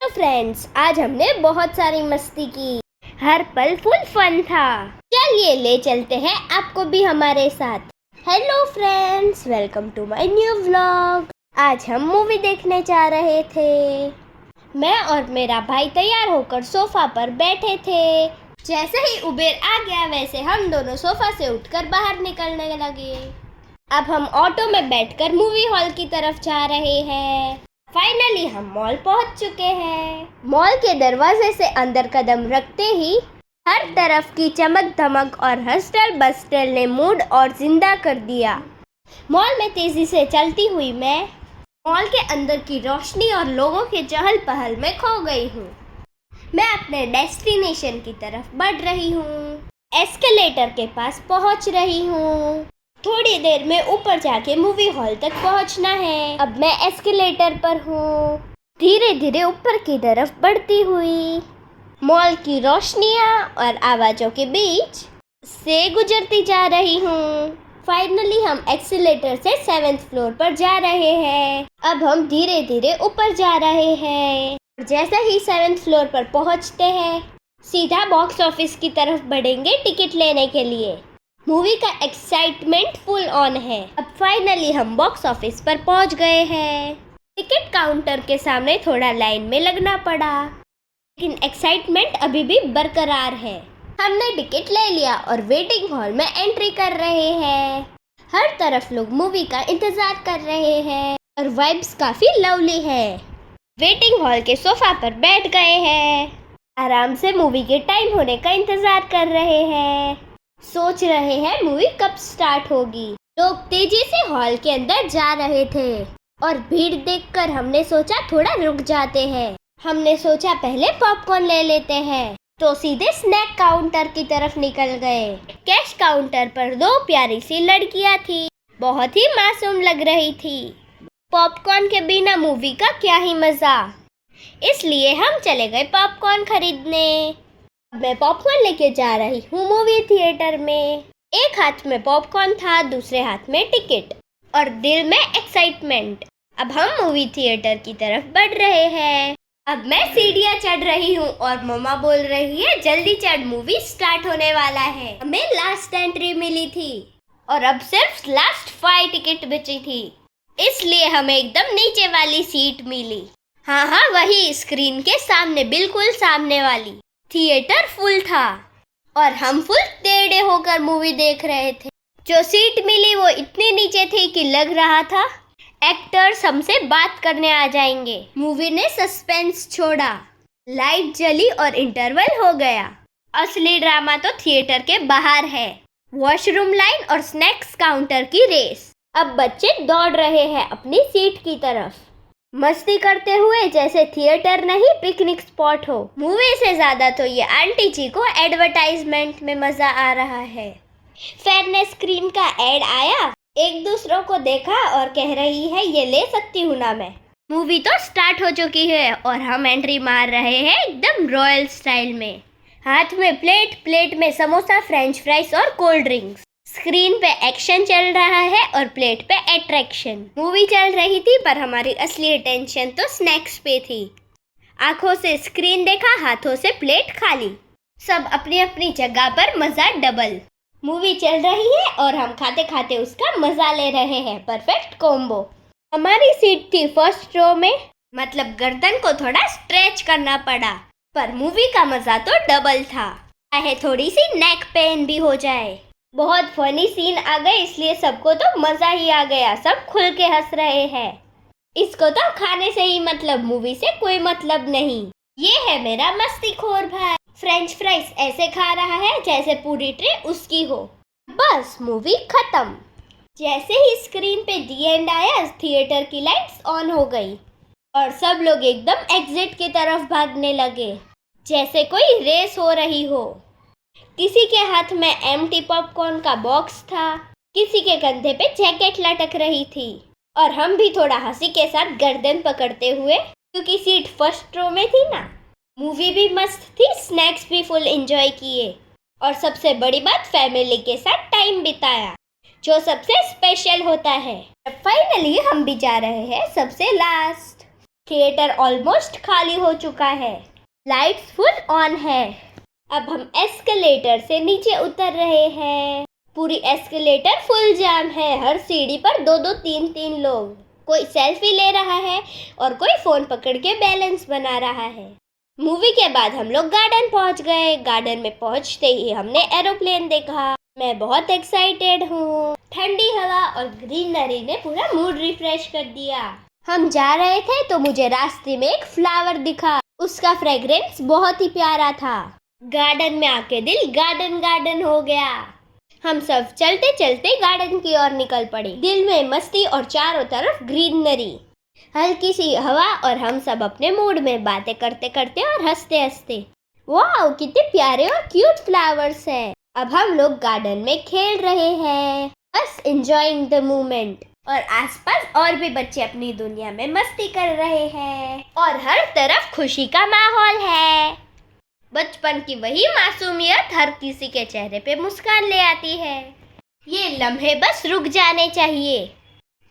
तो फ्रेंड्स, आज हमने बहुत सारी मस्ती की। हर पल फुल फन था। चलिए ले चलते हैं आपको भी हमारे साथ। Hello friends, welcome to my new vlog. आज हम मूवी देखने जा रहे थे। मैं और मेरा भाई तैयार होकर सोफा पर बैठे थे। जैसे ही उबेर आ गया वैसे हम दोनों सोफा से उठकर बाहर निकलने लगे। अब हम ऑटो में बैठकर मूवी हॉल की तरफ जा रहे हैं। फाइनली हम मॉल पहुंच चुके हैं। मॉल के दरवाजे से अंदर कदम रखते ही हर तरफ की चमक धमक और हस्टल बस्टल ने मूड और जिंदा कर दिया। मॉल में तेजी से चलती हुई मैं मॉल के अंदर की रोशनी और लोगों के चहल पहल में खो गई हूँ। मैं अपने डेस्टिनेशन की तरफ बढ़ रही हूँ। एस्केलेटर के पास पहुँच रही हूँ। थोड़ी देर में ऊपर जाके मूवी हॉल तक पहुंचना है। अब मैं एस्केलेटर पर हूँ। धीरे धीरे ऊपर की तरफ बढ़ती हुई मॉल की रोशनियाँ और आवाज़ों के बीच से गुजरती जा रही हूँ। फाइनली हम एस्केलेटर से 7th फ्लोर पर जा रहे हैं। अब हम धीरे धीरे ऊपर जा रहे हैं। जैसे ही 7th फ्लोर पर पहुँचते हैं सीधा बॉक्स ऑफिस की तरफ बढ़ेंगे टिकट लेने के लिए। मूवी का एक्साइटमेंट फुल ऑन है। अब फाइनली हम बॉक्स ऑफिस पर पहुंच गए हैं। टिकट काउंटर के सामने थोड़ा लाइन में लगना पड़ा, लेकिन एक्साइटमेंट अभी भी बरकरार है। हमने टिकट ले लिया और वेटिंग हॉल में एंट्री कर रहे हैं। हर तरफ लोग मूवी का इंतजार कर रहे हैं और वाइब्स काफी लवली है। वेटिंग हॉल के सोफा पर बैठ गए हैं। आराम से मूवी के टाइम होने का इंतजार कर रहे हैं। सोच रहे हैं मूवी कब स्टार्ट होगी। लोग तेजी से हॉल के अंदर जा रहे थे और भीड़ देखकर हमने सोचा थोड़ा रुक जाते हैं। हमने सोचा पहले पॉपकॉर्न ले लेते हैं, तो सीधे स्नैक काउंटर की तरफ निकल गए। कैश काउंटर पर 2 प्यारी सी लड़कियां थी, बहुत ही मासूम लग रही थी। पॉपकॉर्न के बिना मूवी का क्या ही मजा, इसलिए हम चले गए पॉपकॉर्न खरीदने। मैं पॉपकॉर्न लेके जा रही हूँ मूवी थिएटर में। एक हाथ में पॉपकॉर्न था, दूसरे हाथ में टिकट और दिल में एक्साइटमेंट। अब हम मूवी थिएटर की तरफ बढ़ रहे हैं। अब मैं सीढ़ियाँ चढ़ रही हूँ और मम्मा बोल रही है जल्दी चढ़, मूवी स्टार्ट होने वाला है। हमें लास्ट एंट्री मिली थी और अब सिर्फ लास्ट 5 टिकट बची थी, इसलिए हमें एकदम नीचे वाली सीट मिली। हाँ, वही स्क्रीन के सामने, बिल्कुल सामने वाली। थिएटर फुल था और हम फुल टेढ़े होकर मूवी देख रहे थे। जो सीट मिली वो इतनी नीचे थी कि लग रहा था एक्टर्स हमसे बात करने आ जाएंगे। मूवी ने सस्पेंस छोड़ा, लाइट जली और इंटरवल हो गया। असली ड्रामा तो थिएटर के बाहर है। वॉशरूम लाइन और स्नैक्स काउंटर की रेस। अब बच्चे दौड़ रहे हैं अपनी सीट की तरफ, मस्ती करते हुए जैसे थिएटर नहीं पिकनिक स्पॉट हो। मूवी से ज्यादा तो ये आंटी जी को एडवर्टाइजमेंट में मजा आ रहा है। फेयरनेस क्रीम का एड आया, एक दूसरों को देखा और कह रही है ये ले सकती हूँ ना मैं। मूवी तो स्टार्ट हो चुकी है और हम एंट्री मार रहे हैं एकदम रॉयल स्टाइल में। हाथ में प्लेट, प्लेट में समोसा, फ्रेंच फ्राइज और कोल्ड ड्रिंक्स। स्क्रीन पे एक्शन चल रहा है और प्लेट पे अट्रैक्शन। मूवी चल रही थी पर हमारी असली अटेंशन तो स्नैक्स पे थी। आंखों से स्क्रीन देखा, हाथों से प्लेट खाली। सब अपनी अपनी जगह पर मजा डबल। मूवी चल रही है और हम खाते खाते उसका मजा ले रहे हैं। Perfect combo. हमारी सीट थी फर्स्ट रो में, मतलब गर्दन को थोड़ा स्ट्रेच करना पड़ा, पर मूवी का मजा तो डबल था, चाहे थोड़ी सी नेक पेन भी हो जाए। बहुत फनी सीन आ गए, इसलिए सबको तो मजा ही आ गया। सब खुल के हंस रहे हैं। इसको तो खाने से ही मतलब, मूवी से कोई मतलब नहीं। ये है मेरा मस्तीखोर भाई, फ्रेंच फ्राइज ऐसे खा रहा है जैसे पूरी ट्रे उसकी हो। बस मूवी खत्म। जैसे ही स्क्रीन पे दी एंड आया, थिएटर की लाइट्स ऑन हो गई और सब लोग एकदम एग्जिट की तरफ भागने लगे, जैसे कोई रेस हो रही हो। किसी के हाथ में एम्प्टी पॉपकॉर्न का बॉक्स था, किसी के कंधे पे जैकेट लटक रही थी और हम भी थोड़ा हंसी के साथ गर्दन पकड़ते हुए, क्योंकि सीट फर्स्ट रो में थी ना। मूवी भी मस्त थी, स्नैक्स भी फुल एंजॉय किए और सबसे बड़ी बात, फैमिली के साथ टाइम बिताया, जो सबसे स्पेशल होता है। फाइनली हम भी जा रहे हैं सबसे लास्ट। थिएटर ऑलमोस्ट खाली हो चुका है। लाइट्स फुल ऑन है। अब हम एस्केलेटर से नीचे उतर रहे हैं। पूरी एस्केलेटर फुल जाम है। हर सीढ़ी पर दो दो तीन तीन लोग। कोई सेल्फी ले रहा है और कोई फोन पकड़ के बैलेंस बना रहा है। मूवी के बाद हम लोग गार्डन पहुंच गए। गार्डन में पहुंचते ही हमने एरोप्लेन देखा। मैं बहुत एक्साइटेड हूँ। ठंडी हवा और ग्रीनरी ने पूरा मूड रिफ्रेश कर दिया। हम जा रहे थे तो मुझे रास्ते में एक फ्लावर दिखा। उसका फ्रेग्रेंस बहुत ही प्यारा था। गार्डन में आके दिल गार्डन गार्डन हो गया। हम सब चलते चलते गार्डन की ओर निकल पड़े। दिल में मस्ती और चारों तरफ ग्रीनरी, हल्की सी हवा और हम सब अपने मूड में बातें करते करते और हंसते हंसते। वाह, कितने प्यारे और क्यूट फ्लावर्स हैं। अब हम लोग गार्डन में खेल रहे हैं, बस एंजॉयिंग द मोमेंट। और आसपास और भी बच्चे अपनी दुनिया में मस्ती कर रहे हैं और हर तरफ खुशी का माहौल है। बचपन की वही मासूमियत हर किसी के चेहरे पे मुस्कान ले आती है। ये लम्हे बस रुक जाने चाहिए,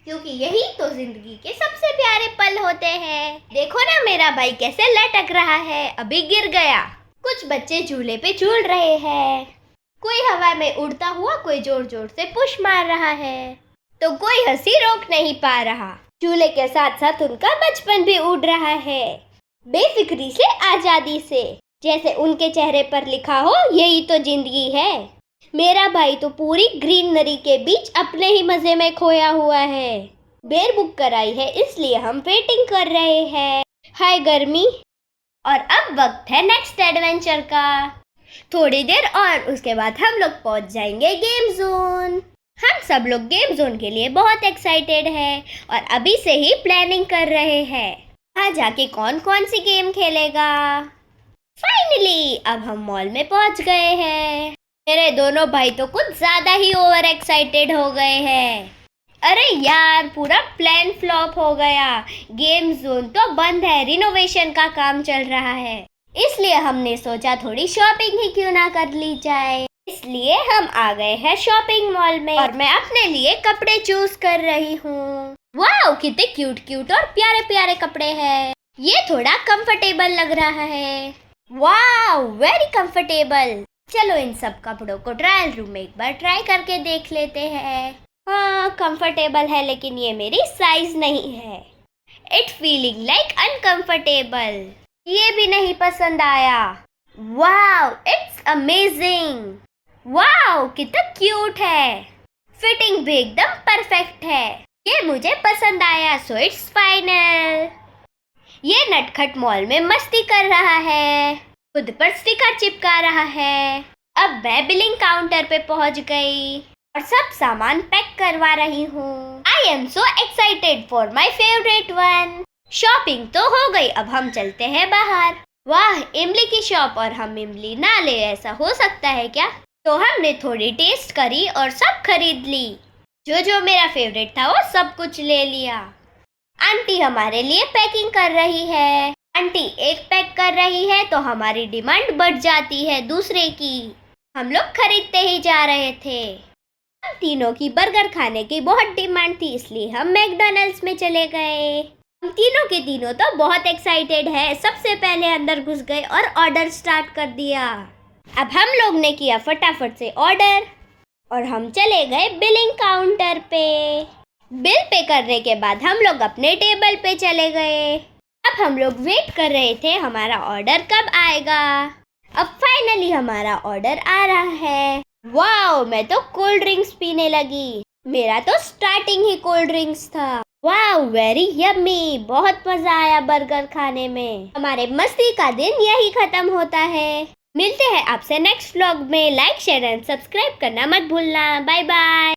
क्योंकि यही तो जिंदगी के सबसे प्यारे पल होते हैं। देखो ना मेरा भाई कैसे लटक रहा है, अभी गिर गया। कुछ बच्चे झूले पे झूल रहे हैं। कोई हवा में उड़ता हुआ, कोई जोर जोर से पुश मार रहा है, तो कोई हंसी रोक नहीं पा रहा। झूले के साथ साथ उनका बचपन भी उड़ रहा है, बेफिक्री से, आजादी से। जैसे उनके चेहरे पर लिखा हो, यही तो जिंदगी है। मेरा भाई तो पूरी ग्रीनरी के बीच अपने ही मजे में खोया हुआ है। बेर बुक कराई है, इसलिए हम वेटिंग कर रहे हैं। हाय गर्मी। और अब वक्त है नेक्स्ट एडवेंचर का। थोड़ी देर और उसके बाद हम लोग पहुंच जाएंगे गेम जोन। हम सब लोग गेम जोन के लिए बहुत एक्साइटेड हैं और अभी से ही प्लानिंग कर रहे हैं। वहाँ जाके कौन कौन सी गेम खेलेगा। फाइनली अब हम मॉल में पहुंच गए हैं। मेरे दोनों भाई तो कुछ ज्यादा ही ओवर एक्साइटेड हो गए हैं। अरे यार, पूरा प्लान फ्लॉप हो गया। गेम जोन तो बंद है, रिनोवेशन का काम चल रहा है। इसलिए हमने सोचा थोड़ी शॉपिंग ही क्यों ना कर ली जाए। इसलिए हम आ गए हैं शॉपिंग मॉल में और मैं अपने लिए कपड़े चूज कर रही हूँ। वाह, कितने क्यूट क्यूट और प्यारे प्यारे कपड़े हैं। ये थोड़ा कंफर्टेबल लग रहा है। वाह, वेरी कंफर्टेबल। चलो इन सब कपड़ों को ट्रायल रूम में एक बार ट्राई करके देख लेते हैं। हाँ, कंफर्टेबल है, लेकिन ये मेरी साइज नहीं है। It feeling like uncomfortable. ये भी नहीं पसंद आया। Wow, it's amazing. वाओ, कितना क्यूट है। फिटिंग भी एकदम परफेक्ट है। ये मुझे पसंद आया, सो इट्स फाइनल। ये नटखट मॉल में मस्ती कर रहा है, खुद पर स्टिकर चिपका रहा है। अब मैं बिलिंग काउंटर पे पहुंच गई और सब सामान पैक करवा रही हूँ। I am so excited for my favourite one. Shopping तो हो गई, अब हम चलते हैं बाहर। वाह, इमली की शॉप और हम इमली ना ले, ऐसा हो सकता है क्या? तो हमने थोड़ी टेस्ट करी और सब खरीद ली। जो जो मेरा फेवरेट था वो सब कुछ ले लिया। आंटी हमारे लिए पैकिंग कर रही है। आंटी एक पैक कर रही है तो हमारी डिमांड बढ़ जाती है दूसरे की। हम लोग खरीदते ही जा रहे थे। हम तीनों की बर्गर खाने की बहुत डिमांड थी, इसलिए हम मैकडॉनल्ड्स में चले गए। हम तीनों के तीनों तो बहुत एक्साइटेड है। सबसे पहले अंदर घुस गए और ऑर्डर स्टार्ट कर दिया। अब हम लोग ने किया फटाफट से ऑर्डर और हम चले गए बिलिंग काउंटर पे। बिल पे करने के बाद हम लोग अपने टेबल पे चले गए। अब हम लोग वेट कर रहे थे हमारा ऑर्डर कब आएगा। अब फाइनली हमारा ऑर्डर आ रहा है। वाओ, मैं तो कोल्ड ड्रिंक्स पीने लगी। मेरा तो स्टार्टिंग ही कोल्ड ड्रिंक्स था। Wow, very yummy. बहुत मजा आया बर्गर खाने में। हमारे मस्ती का दिन यही खत्म होता है। मिलते हैं आपसे नेक्स्ट व्लॉग में। लाइक, शेयर एंड सब्सक्राइब करना मत भूलना। Bye bye.